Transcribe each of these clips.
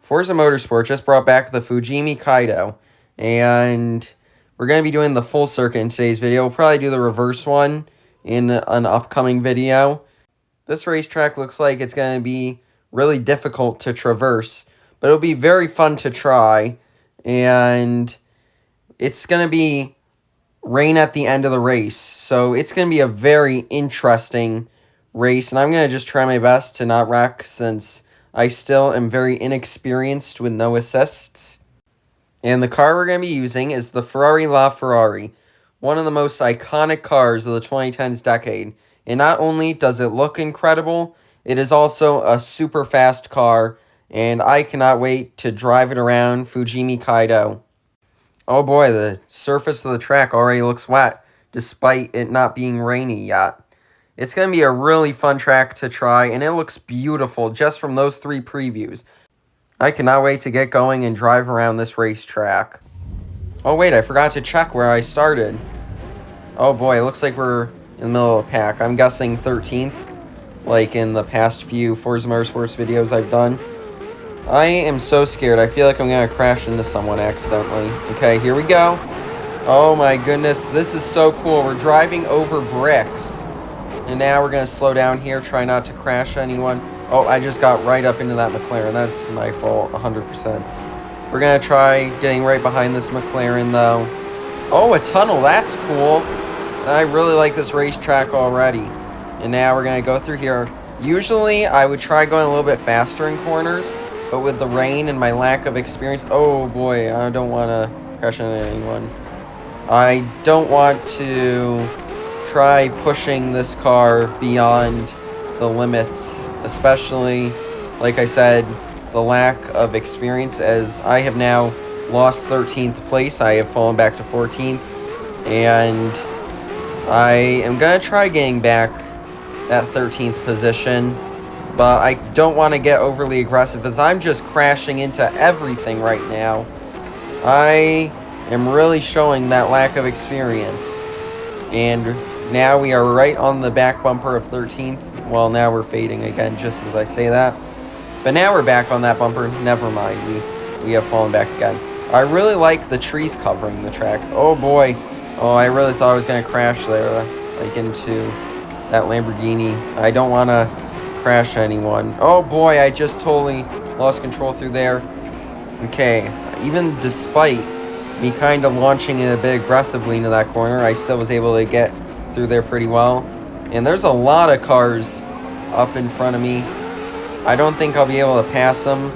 Forza Motorsport just brought back the Fujimi Kaido, and we're going to be doing the full circuit in today's video. We'll probably do the reverse one in an upcoming video. This racetrack looks like it's going to be really difficult to traverse, but it'll be very fun to try, and it's going to be rain at the end of the race, so it's going to be a very interesting race, and I'm going to just try my best to not wreck since I still am very inexperienced with no assists. And the car we're going to be using is the Ferrari LaFerrari, one of the most iconic cars of the 2010s decade. And not only does it look incredible, it is also a super fast car, and I cannot wait to drive it around Fujimi Kaido. Oh boy, the surface of the track already looks wet, despite it not being rainy yet. It's going to be a really fun track to try, and it looks beautiful just from those 3 previews. I cannot wait to get going and drive around this racetrack. Oh wait, I forgot to check where I started. Oh boy, it looks like we're in the middle of the pack. I'm guessing 13th, like in the past few Forza Motorsports videos I've done. I am so scared. I feel like I'm going to crash into someone accidentally. Okay, here we go. Oh my goodness, this is so cool. We're driving over bricks. And now we're going to slow down here, try not to crash anyone. Oh, I just got right up into that McLaren. That's my fault, 100%. We're going to try getting right behind this McLaren, though. Oh, a tunnel. That's cool. And I really like this racetrack already. And now we're going to go through here. Usually, I would try going a little bit faster in corners. But with the rain and my lack of experience... Oh, boy. I don't want to crash into anyone. I don't want to try pushing this car beyond the limits, especially, like I said, the lack of experience, as I have now lost 13th place. I have fallen back to 14th, and I am going to try getting back that 13th position, but I don't want to get overly aggressive as I'm just crashing into everything right now. I am really showing that lack of experience, and now we are right on the back bumper of 13th. Well, now we're fading again, just as I say that. But now we're back on that bumper. Never mind, we have fallen back again. I really like the trees covering the track. Oh boy. Oh, I really thought I was going to crash there, like into that Lamborghini. I don't want to crash anyone. Oh boy, I just totally lost control through there. Okay, even despite me kind of launching it a bit aggressively into that corner, I still was able to get through there pretty well. And there's a lot of cars up in front of me. I don't think I'll be able to pass them,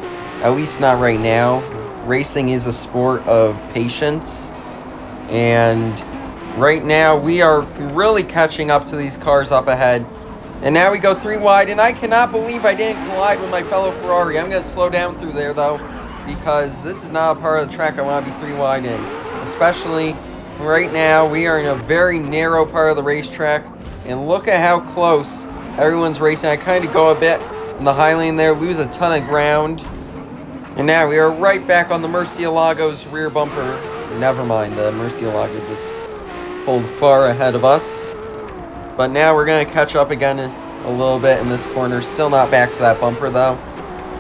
at least not right now. Racing is a sport of patience, and right now we are really catching up to these cars up ahead. And now we go 3 wide, and I cannot believe I didn't collide with my fellow Ferrari. I'm going to slow down through there though, because this is not a part of the track I want to be 3 wide in, especially right now. We are in a very narrow part of the racetrack, and look at how close everyone's racing. I kind of go a bit in the high lane there, lose a ton of ground, and now we are right back on the Murcielago's rear bumper. Never mind, the Murcielago just pulled far ahead of us, but now we're going to catch up again a little bit in this corner. Still not back to that bumper though.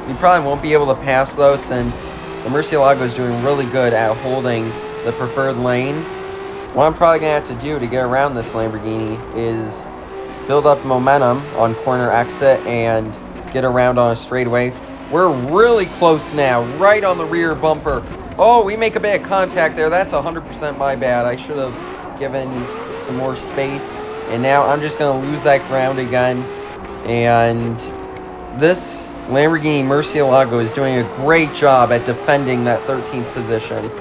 We probably won't be able to pass though, since the Murcielago is doing really good at holding the preferred lane. What I'm probably going to have to do to get around this Lamborghini is build up momentum on corner exit and get around on a straightaway. We're really close now, right on the rear bumper. Oh, we make a bit of contact there. That's 100% my bad. I should have given some more space. And now I'm just going to lose that ground again. And this Lamborghini Murcielago is doing a great job at defending that 13th position.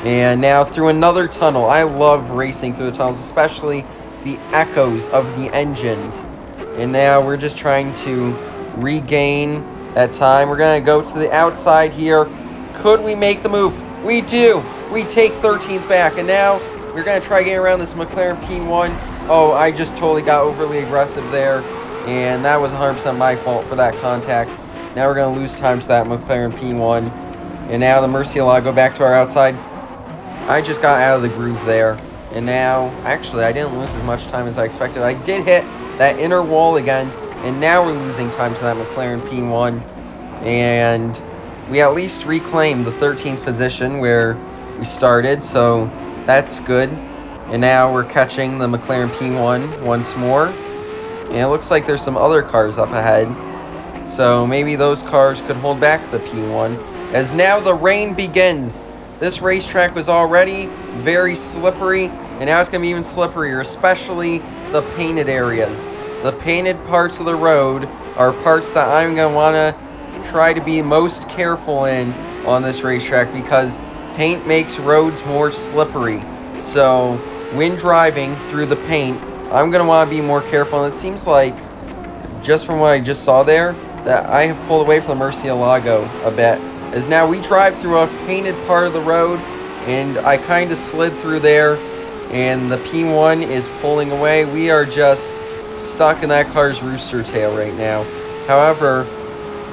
And now through another tunnel. I love racing through the tunnels, especially the echoes of the engines. And now we're just trying to regain that time. We're going to go to the outside here. Could we make the move? We do. We take 13th back. And now we're going to try getting around this McLaren P1. Oh, I just totally got overly aggressive there. And that was 100% my fault for that contact. Now we're going to lose time to that McLaren P1. And now the Murcielago back to our outside. I just got out of the groove there. And now, actually, I didn't lose as much time as I expected. I did hit that inner wall again. And now we're losing time to that McLaren P1. And we at least reclaimed the 13th position where we started, so that's good. And now we're catching the McLaren P1 once more. And it looks like there's some other cars up ahead. So maybe those cars could hold back the P1. As now the rain begins. This racetrack was already very slippery, and now it's going to be even slipperier, especially the painted areas. The painted parts of the road are parts that I'm going to want to try to be most careful in on this racetrack, because paint makes roads more slippery. So when driving through the paint, I'm going to want to be more careful. And it seems like, just from what I just saw there, that I have pulled away from the Murcielago a bit. As now we drive through a painted part of the road, and I kind of slid through there, and the P1 is pulling away. We are just stuck in that car's rooster tail right now. However,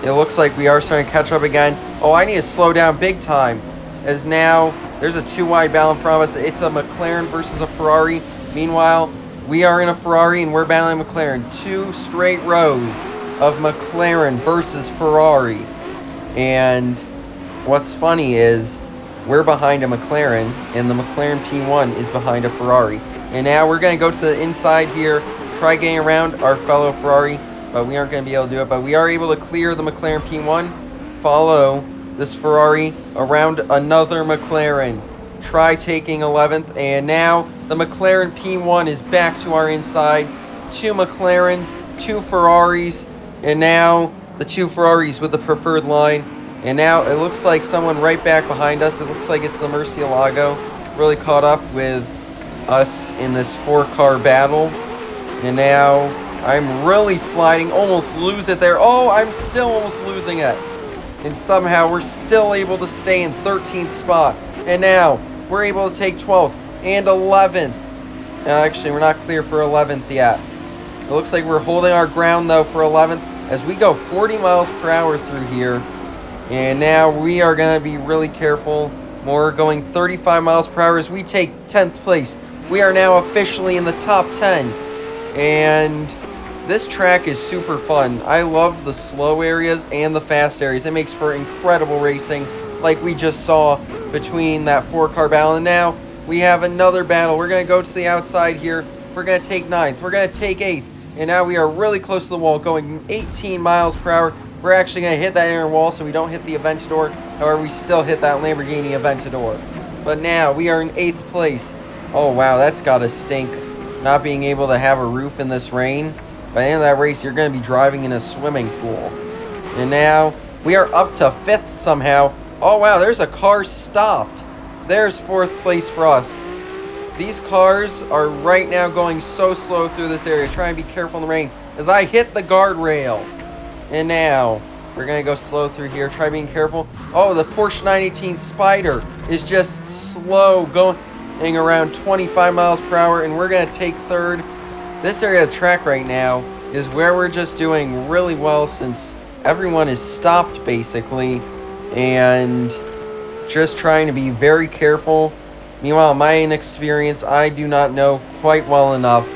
it looks like we are starting to catch up again. Oh, I need to slow down big time, as now there's a 2-wide battle in front of us. It's a McLaren versus a Ferrari. Meanwhile, we are in a Ferrari and we're battling McLaren. 2 straight rows of McLaren versus Ferrari. And what's funny is we're behind a McLaren, and the McLaren P1 is behind a Ferrari. And now we're going to go to the inside here, try getting around our fellow Ferrari, but we aren't going to be able to do it. But we are able to clear the McLaren P1, follow this Ferrari around another McLaren, try taking 11th, and now the McLaren P1 is back to our inside. 2 McLarens, 2 Ferraris, and now the 2 Ferraris with the preferred line. And now it looks like someone right back behind us. It looks like it's the Murcielago really caught up with us in this 4-car battle. And now I'm really sliding, almost lose it there. Oh, I'm still almost losing it. And somehow we're still able to stay in 13th spot. And now we're able to take 12th and 11th. Actually, we're not clear for 11th yet. It looks like we're holding our ground, though, for 11th as we go 40 miles per hour through here. And now we are going to be really careful. We're going 35 miles per hour as we take 10th place. We are now officially in the top 10. And this track is super fun. I love the slow areas and the fast areas. It makes for incredible racing, like we just saw between that 4-car battle. And now we have another battle. We're going to go to the outside here. We're going to take 9th. We're going to take 8th. And now we are really close to the wall, going 18 miles per hour. We're actually going to hit that inner wall so we don't hit the Aventador. However, we still hit that Lamborghini Aventador. But now we are in 8th place. Oh, wow, that's got to stink, not being able to have a roof in this rain. By the end of that race, you're going to be driving in a swimming pool. And now we are up to 5th somehow. Oh, wow, there's a car stopped. There's 4th place for us. These cars are right now going so slow through this area. Try and be careful in the rain as I hit the guardrail. And now we're going to go slow through here. Try being careful. Oh, the Porsche 918 Spider is just slow, going around 25 miles per hour, and we're going to take 3rd. This area of the track right now is where we're just doing really well, since everyone is stopped basically, and just trying to be very careful. Meanwhile, my inexperience, I do not know quite well enough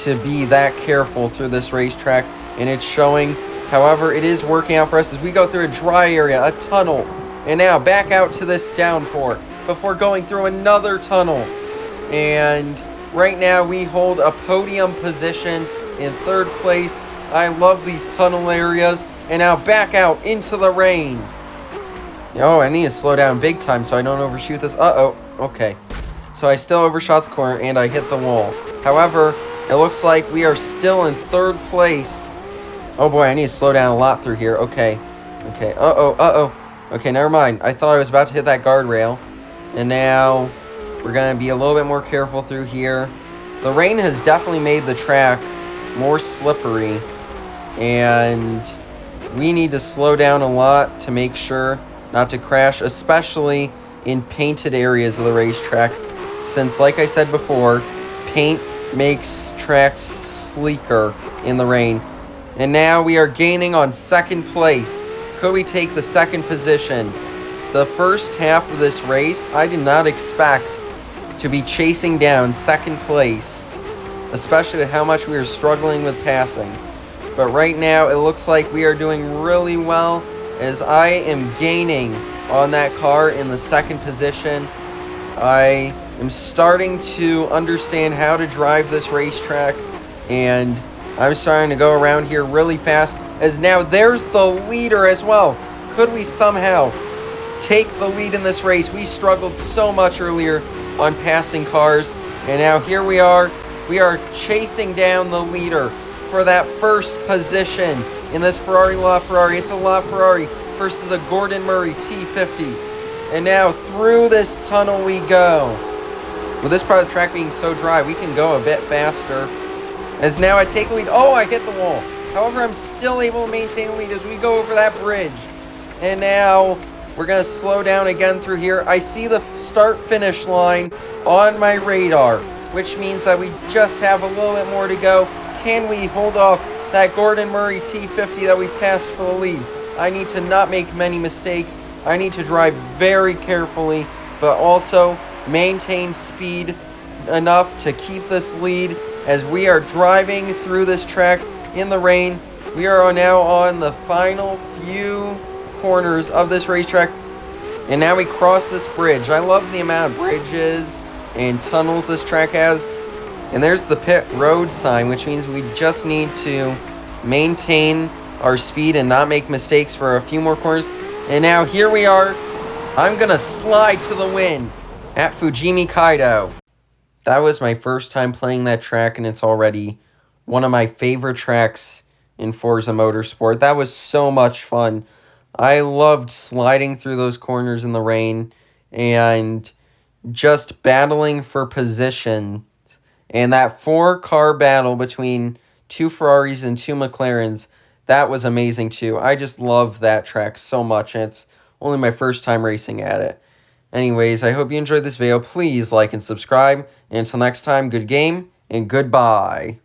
to be that careful through this racetrack, and it's showing. However, it is working out for us as we go through a dry area, a tunnel, and now back out to this downpour before going through another tunnel. And right now we hold a podium position in 3rd place. I love these tunnel areas. And now back out into the rain. Oh, I need to slow down big time so I don't overshoot this. Uh-oh. Okay. So I still overshot the corner and I hit the wall. However, it looks like we are still in 3rd place. Oh boy, I need to slow down a lot through here. Okay. Okay. Uh-oh. Okay, never mind. I thought I was about to hit that guardrail. And now we're going to be a little bit more careful through here. The rain has definitely made the track more slippery. And we need to slow down a lot to make sure not to crash, especially in painted areas of the racetrack. Since, like I said before, paint makes tracks sleeker in the rain. And now we are gaining on 2nd place. Could we take the 2nd position? The first half of this race, I did not expect to be chasing down 2nd place, especially with how much we are struggling with passing. But right now, it looks like we are doing really well. as I am gaining on that car in the second position. I am starting to understand how to drive this racetrack, and I'm starting to go around here really fast, as now there's the leader as well. Could we somehow take the lead in this race? We struggled so much earlier on passing cars, and now here we are chasing down the leader for that first position in this Ferrari LaFerrari. It's a LaFerrari versus a Gordon Murray T50. And now through this tunnel we go. With this part of the track being so dry, we can go a bit faster. As now I take the lead. Oh, I hit the wall. However, I'm still able to maintain the lead as we go over that bridge. And now we're going to slow down again through here. I see the start-finish line on my radar, which means that we just have a little bit more to go. Can we hold off that Gordon Murray T50 that we passed for the lead? I need to not make many mistakes. I need to drive very carefully, but also maintain speed enough to keep this lead as we are driving through this track in the rain. We are now on the final few corners of this racetrack, and now we cross this bridge. I love the amount of bridges and tunnels this track has. And there's the pit road sign, which means we just need to maintain our speed and not make mistakes for a few more corners. And now here we are. I'm going to slide to the win at Fujimi Kaido. That was my first time playing that track, and it's already one of my favorite tracks in Forza Motorsport. That was so much fun. I loved sliding through those corners in the rain and just battling for position. And that 4-car battle between 2 Ferraris and 2 McLarens, that was amazing too. I just love that track so much, and it's only my first time racing at it. Anyways, I hope you enjoyed this video. Please like and subscribe. And until next time, good game and goodbye.